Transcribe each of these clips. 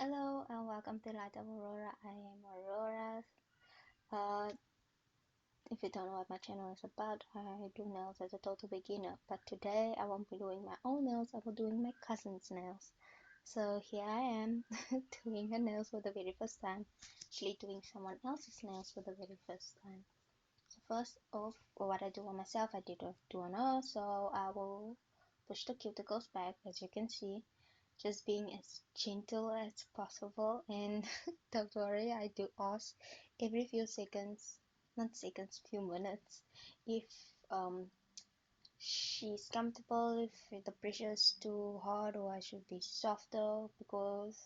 Hello and welcome to Light of Aurora. I am Aurora. Uh, if you don't know what my channel is about, I do nails as a total beginner. But today I won't be doing my own nails, I will be doing my cousin's nails. So here I am doing her nails for the very first time. Actually doing someone else's nails for the very first time. So first off, what I do on myself, I did do on her. So I will push the cuticles back, as you can see, just being as gentle as possible. And don't worry, I do ask every few seconds, not seconds, few minutes, if she's comfortable, if the pressure is too hard or I should be softer, because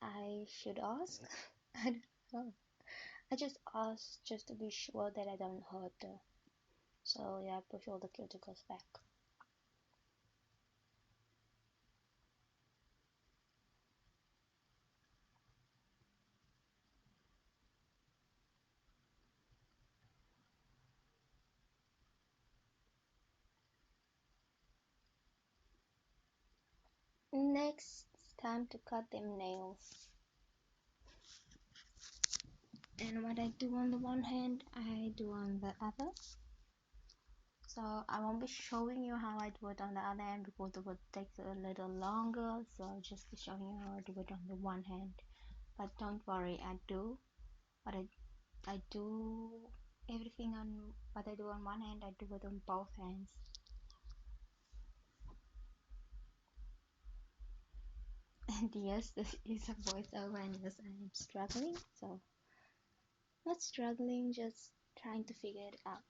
I should ask. I don't know. I just ask just to be sure that I don't hurt her. So yeah, I push all the cuticles back. Next, it's time to cut them nails. And what I do on the one hand, I do on the other. So I won't be showing you how I do it on the other hand because it would take a little longer. So I'll just be showing you how I do it on the one hand. But don't worry, but I do everything on what I do on one hand, I do it on both hands. And yes, this is a voiceover, and yes, I am struggling. So not struggling, just trying to figure it out.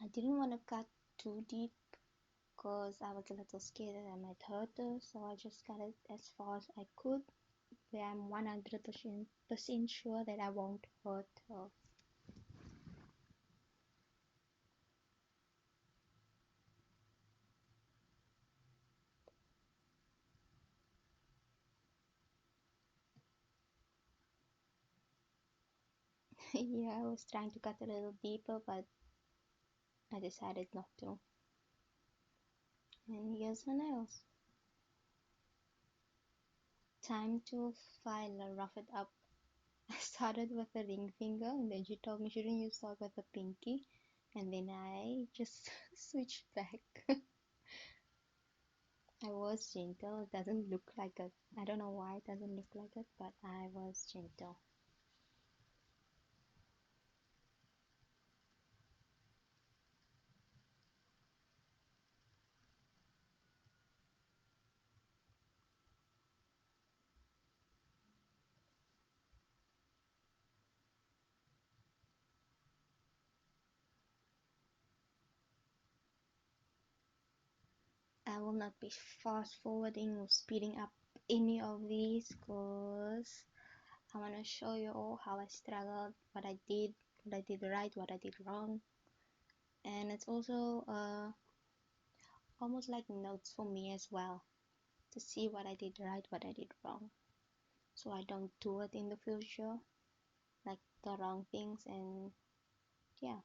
I didn't want to cut too deep because I was a little scared that I might hurt her, so I just got it as far as I could, where I'm 100% sure that I won't hurt her. Yeah, I was trying to cut a little deeper, but I decided not to. And here's her nails. Time to file rough it up. I started with the ring finger, and then she told me shouldn't you start with the pinky, and then I just switched back. I was gentle. It doesn't look like it. I don't know why it doesn't look like it, but I was gentle. I will not be fast forwarding or speeding up any of these because I want to show you all how I struggled, what I did right, what I did wrong. And it's also almost like notes for me as well to see what I did right, what I did wrong, so I don't do it in the future, like the wrong things. And yeah,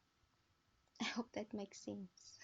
I hope that makes sense.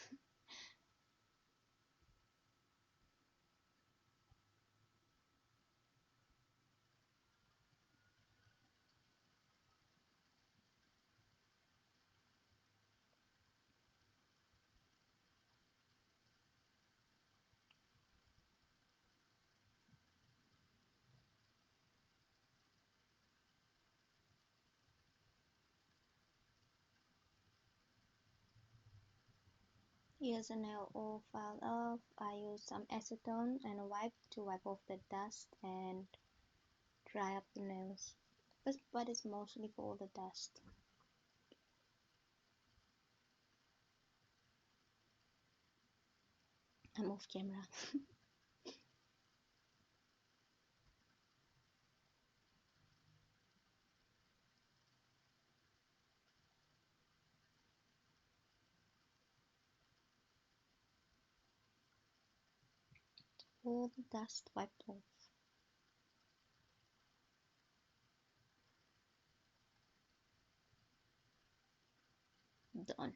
Here's a nail all filed off. I use some acetone and a wipe to wipe off the dust and dry up the nails. But it's mostly for all the dust. I'm off camera. All the dust wiped off. Done.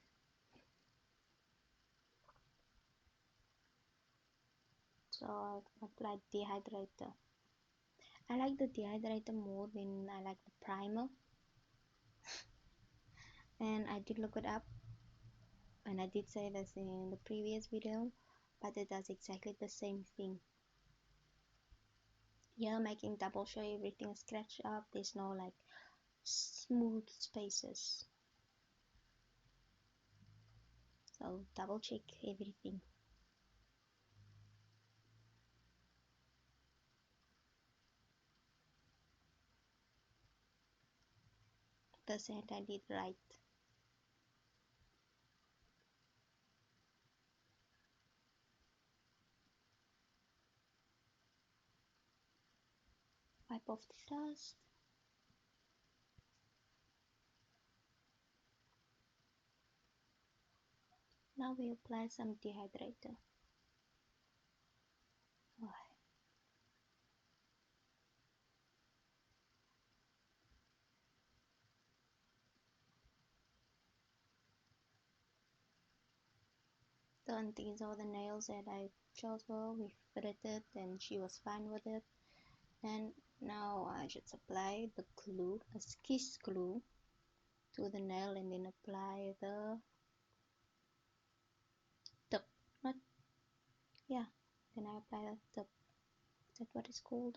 So I applied dehydrator. I like the dehydrator more than I like the primer, and I did look it up, and I did say this in the previous video, but it does exactly the same thing. Yeah, making double sure everything is scratched up, there's no like smooth spaces, so double check everything. This end I did right. Wipe off the dust. Now we apply some dehydrator. Oh, done. These are the nails that I chose her. We fitted it and she was fine with it. And now I just apply the glue, a kiss glue, to the nail and then apply the tip. Not, yeah, then I apply the tip. Is that what it's called?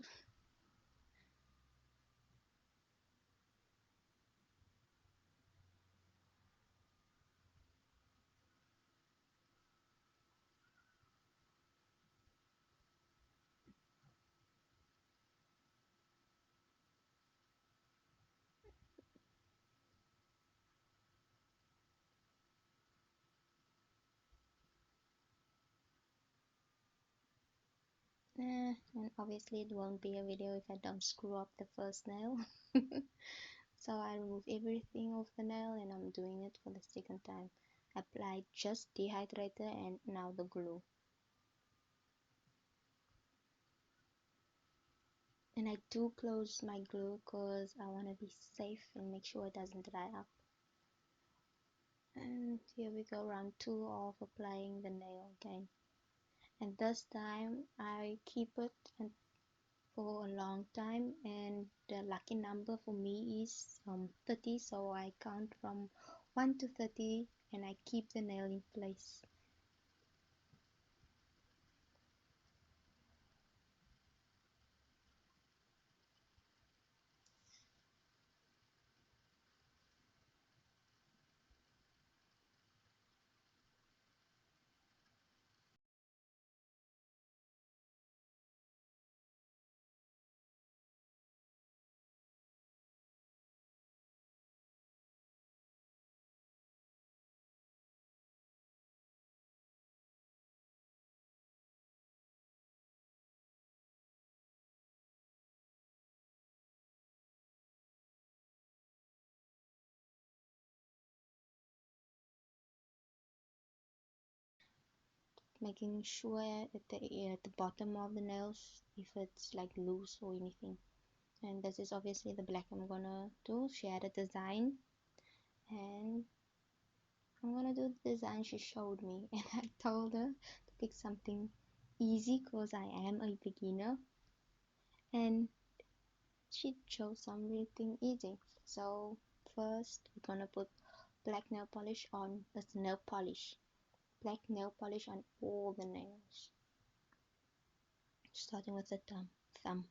And obviously it won't be a video if I don't screw up the first nail. So I remove everything off the nail and I'm doing it for the second time. Applied just dehydrator and now the glue. And I do close my glue because I want to be safe and make sure it doesn't dry up. And here we go, round 2 of applying the nail again. And this time I keep it for a long time, and the lucky number for me is 30, so I count from 1 to 30 and I keep the nail in place. Making sure at the bottom of the nails if it's like loose or anything. And this is obviously the black I'm gonna do. She had a design and I'm gonna do the design she showed me, and I told her to pick something easy because I am a beginner, and she chose something easy. So first we're gonna put black nail polish on. That's nail polish, black nail polish on all the nails, starting with the thumb.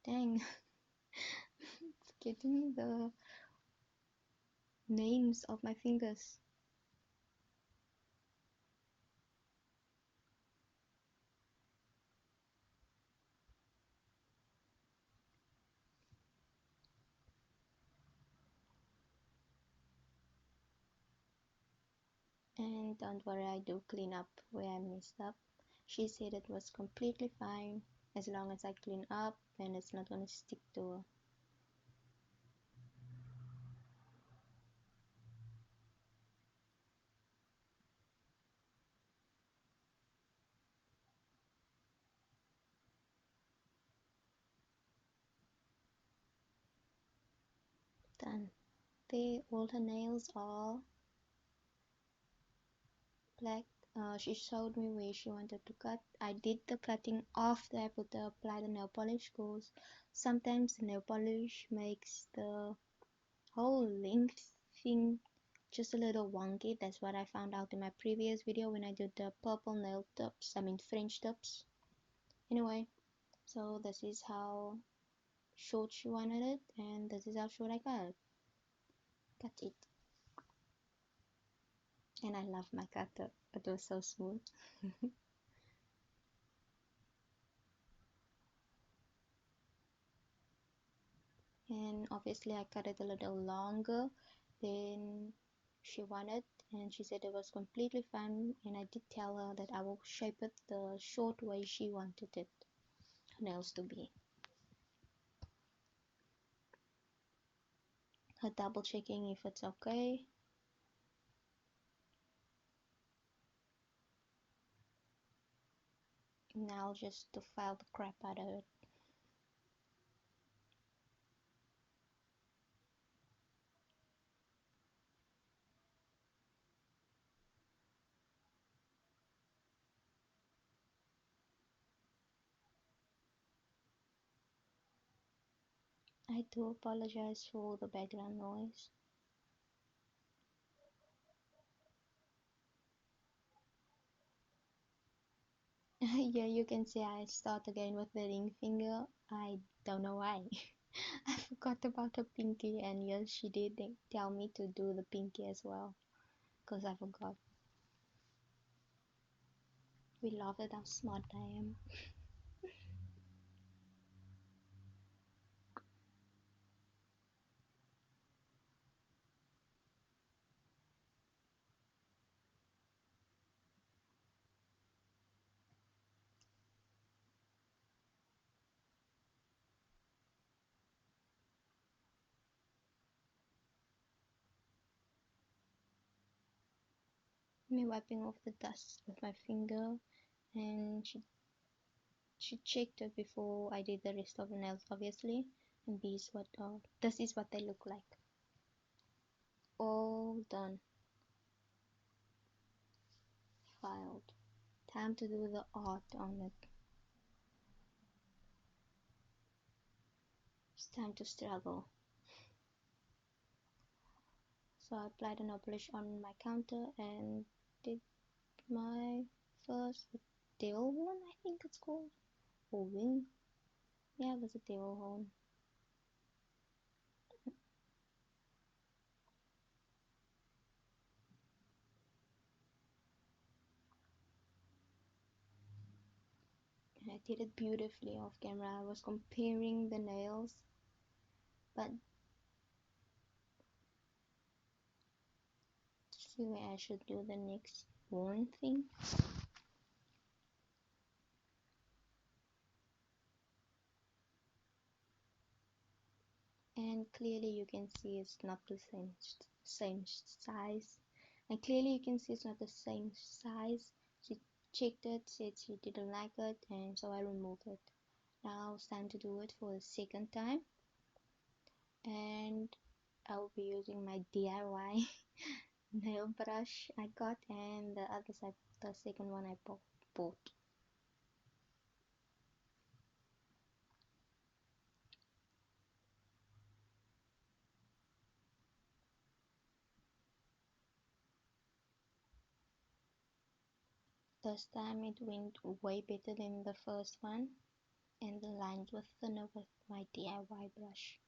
Dang, forgetting the names of my fingers. And don't worry, I do clean up where I messed up. She said it was completely fine as long as I clean up and it's not gonna stick to her. Done. There, all her nails are black. She showed me where she wanted to cut. I did the cutting after I put the apply the nail polish, because sometimes the nail polish makes the whole length thing just a little wonky. That's what I found out in my previous video when I did the purple nail tips, I mean French tips. Anyway, so this is how short she wanted it, and this is how short I cut it. Cut it. And I love my cutter. It was so smooth. And obviously I cut it a little longer than she wanted, and she said it was completely fine, and I did tell her that I will shape it the short way she wanted it nails to be. Her double checking if it's okay. Now just to file the crap out of it. I do apologize for the background noise. Yeah, you can see I start again with the ring finger. I don't know why. I forgot about the pinky, and yes, she did tell me to do the pinky as well, because I forgot. We love it how smart I am. Me wiping off the dust with my finger, and she checked it before I did the rest of the nails, obviously. And this is what they look like. All done. Filed. Time to do the art on it. It's time to struggle. So I applied an nail polish on my counter and did my first devil horn, I think it's called, or wing. Yeah, it was a devil horn. And I did it beautifully off camera. I was comparing the nails, but see where I should do the next horn thing. And clearly you can see it's not the same size, and clearly you can see it's not the same size. She checked it, said she didn't like it, and so I removed it. Now it's time to do it for the second time, and I will be using my DIY nail brush I got, and the other side, the second one I bought. This time it went way better than the first one, and the lines were thinner with my DIY brush.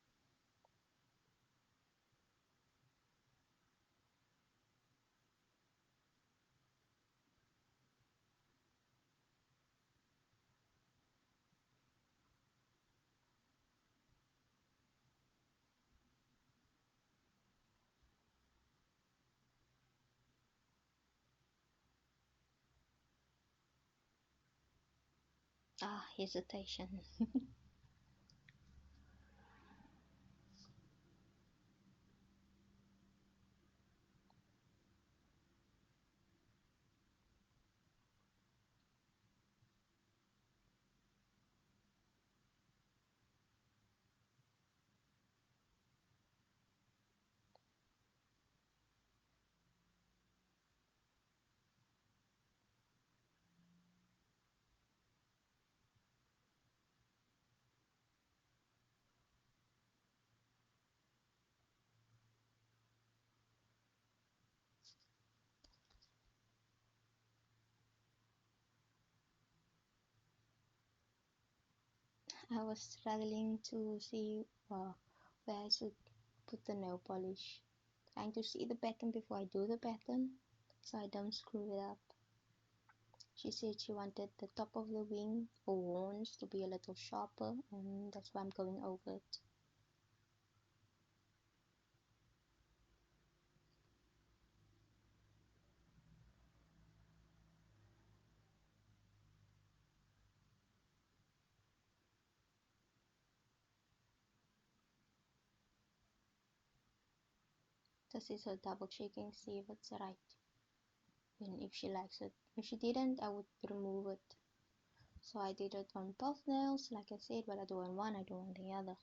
Ah, hesitation. I was struggling to see where I should put the nail polish. Trying to see the pattern before I do the pattern so I don't screw it up. She said she wanted the top of the wing or horns to be a little sharper, and that's why I'm going over it. This is her double checking, see if it's right and if she likes it. If she didn't, I would remove it. So I did it on both nails, like I said, what I do on one, I do on the other.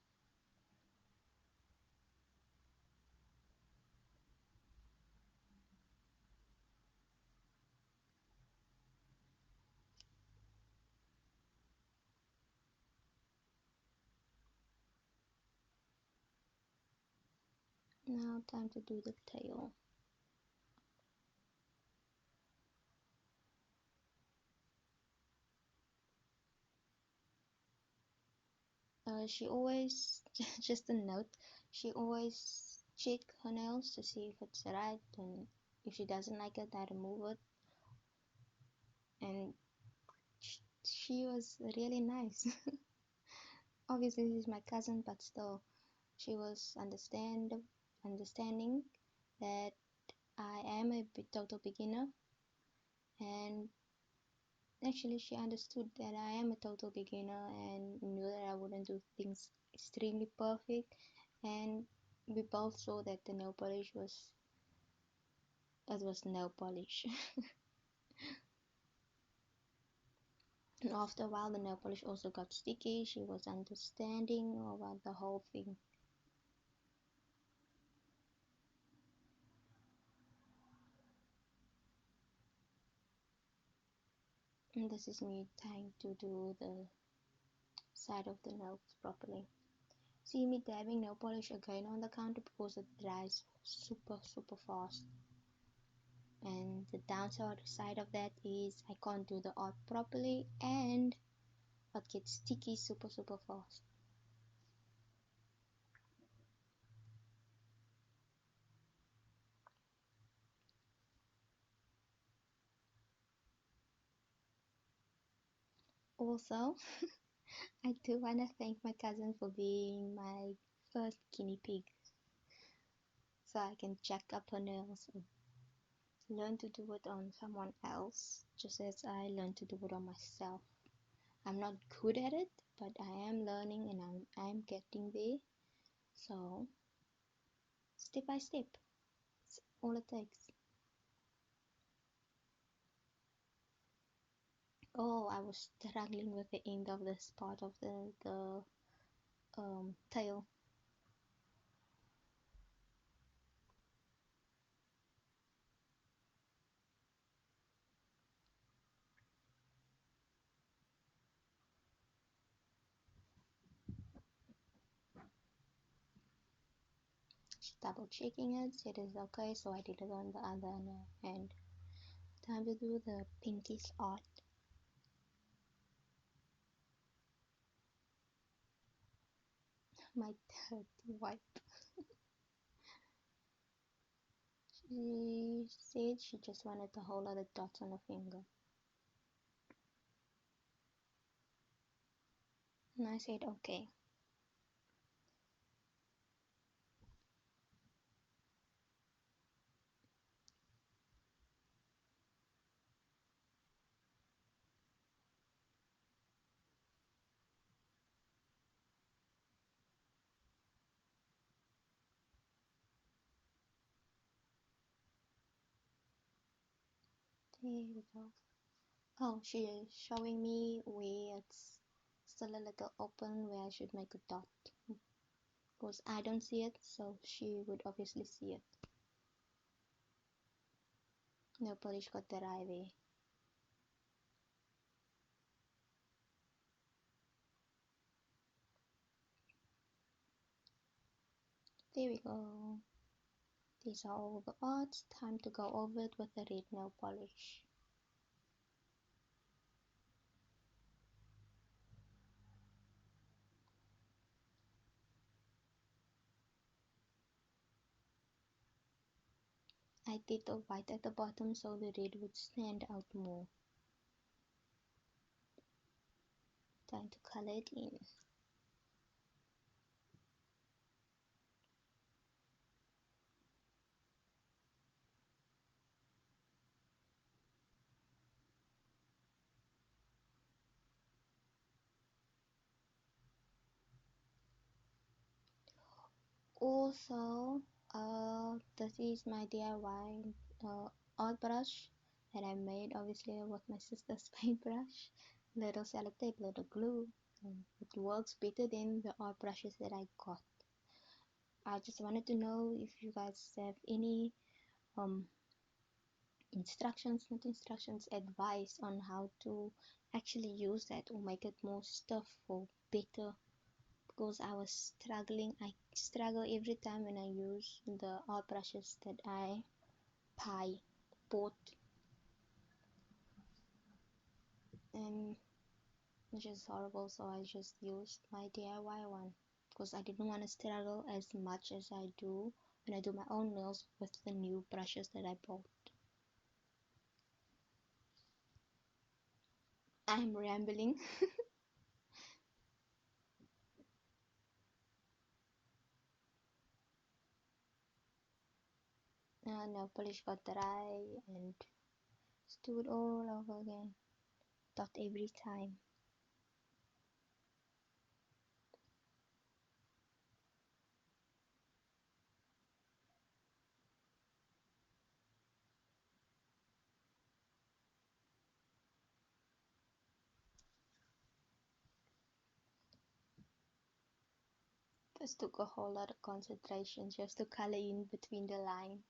Now time to do the tail. She always, just a note, she always check her nails to see if it's right, and if she doesn't like it, I remove it. And she was really nice. Obviously, this is my cousin, but still, she was understanding that I am a total beginner, and actually, she understood that I am a total beginner and knew that I wouldn't do things extremely perfect. And we both saw that the nail polish was, it was nail polish. And after a while, the nail polish also got sticky. She was understanding about the whole thing. And this is me trying to do the side of the nails properly. See me dabbing nail polish again on the counter because it dries super fast. And the downside of that is I can't do the art properly and it gets sticky super fast. Also, I do want to thank my cousin for being my first guinea pig, so I can check up her nails and learn to do it on someone else, just as I learned to do it on myself. I'm not good at it, but I am learning and I'm getting there. So, step by step, it's all it takes. Oh, I was struggling with the end of this part of the tail. Double checking it, it is okay, so I did it on the other hand. Time to do the pinkish art. My dirty wipe. She said she just wanted a whole lot of dots on her finger. And I said okay. There we go. Oh, she is showing me where it's still a little open where I should make a dot. Because I don't see it, so she would obviously see it. Nail polish got dry there. There we go. These are all the arts. Time to go over it with the red nail polish. I did the white at the bottom so the red would stand out more. Time to color it in. Also, this is my DIY art brush that I made obviously with my sister's paintbrush. Little sellotape, little glue. It works better than the art brushes that I got. I just wanted to know if you guys have any um not instructions, advice on how to actually use that or make it more stuff or better, because I was struggling. I struggle every time when I use the art brushes that I buy bought, and it's just horrible. So I just used my DIY one because I didn't want to struggle as much as I do when I do my own nails with the new brushes that I bought. I'm rambling. Nail polish got dry and do it all over again. Dot every time. This took a whole lot of concentration just to color in between the lines.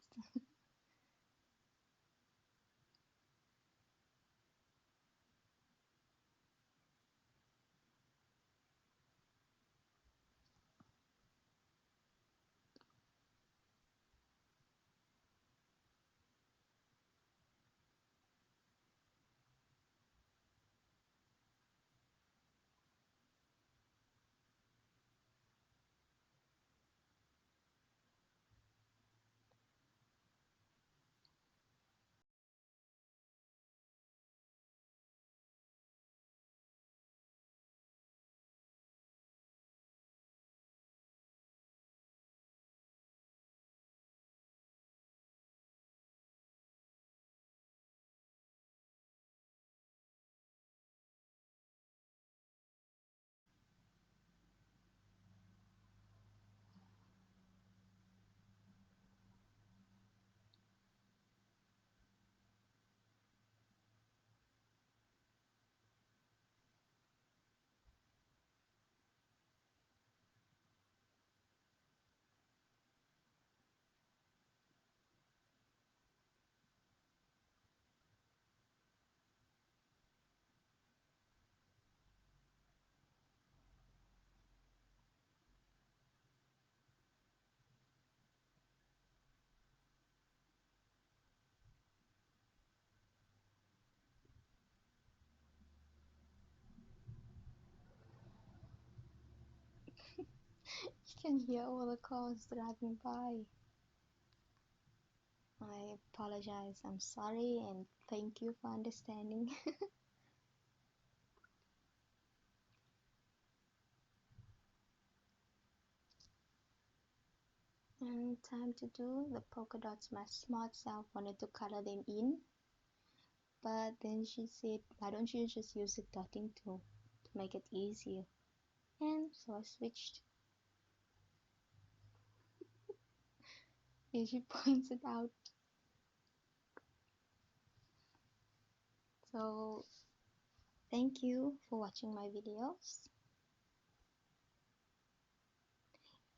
You can hear all the cars driving by. I apologize, I'm sorry, and thank you for understanding. And time to do the polka dots. My smart self wanted to color them in, but then she said, why don't you just use a dotting tool to make it easier? And so I switched, and she points it out. So thank you for watching my videos.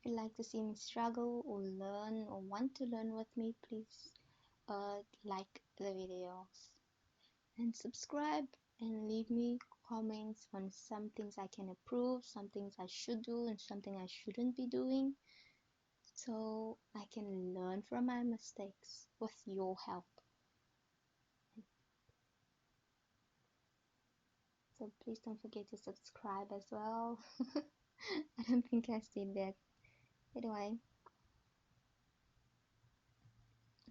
If you'd like to see me struggle or learn or want to learn with me, please like the videos and subscribe and leave me comments on some things I can improve, some things I should do, and something I shouldn't be doing, so I can learn from my mistakes with your help. So please don't forget to subscribe as well. I don't think I said that. Anyway,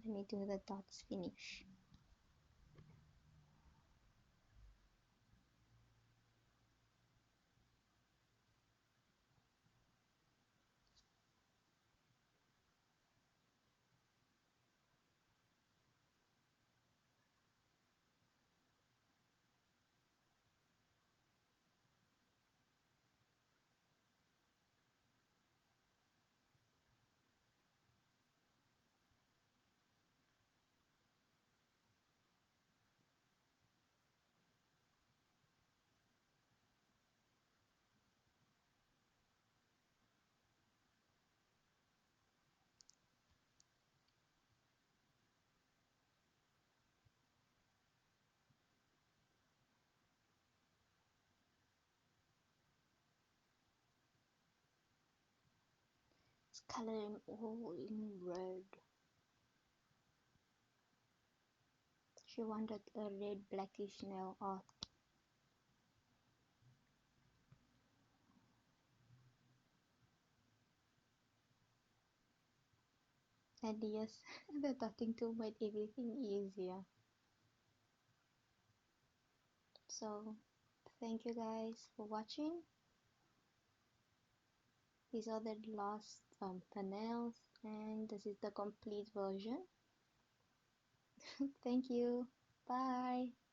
let me do the dots finish. Color them all in red. She wanted a red blackish nail art. And yes, the dotting tool made everything easier. So thank you guys for watching. These are the last thumbnails, and this is the complete version. Thank you. Bye.